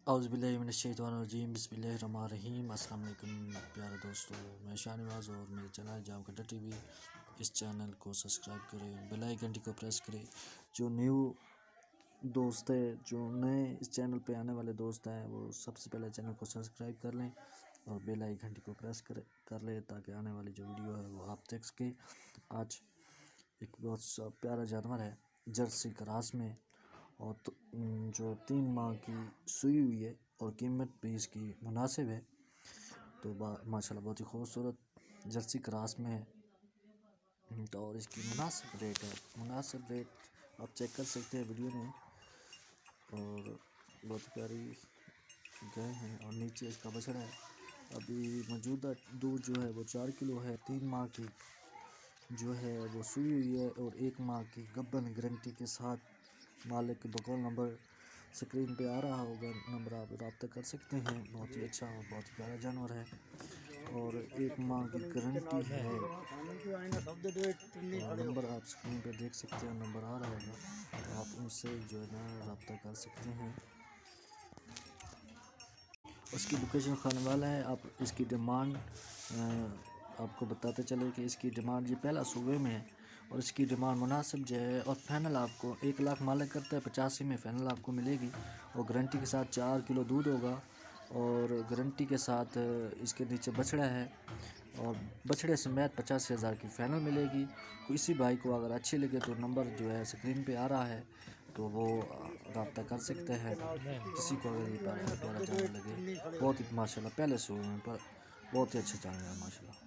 اعوذباللہ बिस्मिल्लाहिर्रहमानिर्रहीम। अस्सलाम वालेकुम प्यारे दोस्तों, मैं शाहनवाज और मेरे चैनल जाम कटा टीवी। इस चैनल को सब्सक्राइब करें, बेल आइकन को प्रेस करें। जो न्यू दोस्त है, जो नए इस चैनल पे आने वाले दोस्त हैं, वो सबसे पहले चैनल को सब्सक्राइब कर लें और बेल आइकन को प्रेस कर लें ताकि आने वाली जो वीडियो है वो आप देख सकें। आज एक बहुत प्यारा जानवर है जर्सी क्रास में, और जो 3 माह की सुई हुई है और कीमत भी इसकी मुनासिब है। तो माशाल्लाह बहुत ही खूबसूरत जर्सी क्रास में है, तो और इसकी मुनासिब रेट आप चेक कर सकते हैं वीडियो में। और बहुत प्यारी गाय है और नीचे इसका बछड़ा है। अभी मौजूदा दूध जो है वो 4 किलो है। 3 माह की जो है वो सुई हुई है और 1 माह की गब्बन गारंटी के साथ। मालिक के बकौल नंबर स्क्रीन पे आ रहा होगा, नंबर आप रब्ता कर सकते हैं। बहुत ही अच्छा और बहुत ही प्यारा जानवर है और 1 माह की गारंटी है। नंबर आप स्क्रीन पे देख सकते हैं, नंबर आ रहा होगा, तो आप उनसे जो है ना रब्ता कर सकते हैं। उसकी लोकेशन खाने वाला है। आप इसकी डिमांड आपको बताते चले कि इसकी डिमांड ये पहला सूबे में है और इसकी डिमांड मुनासिब जो है। और फाइनल आपको 1 लाख मालिक करता है, 85 में फाइनल आपको मिलेगी और गारंटी के साथ 4 किलो दूध होगा। और गारंटी के साथ इसके नीचे बछड़ा है और बछड़े समेत 85,000 की फाइनल मिलेगी। किसी भाई को अगर अच्छी लगे तो नंबर जो है स्क्रीन पे आ रहा है, तो वो रब्ता कर सकते हैं। किसी को अगर ये प्यारा जानवर लगे, बहुत ही माशाल्लाह पहले से पर बहुत ही अच्छा जानवर है माशाल्लाह।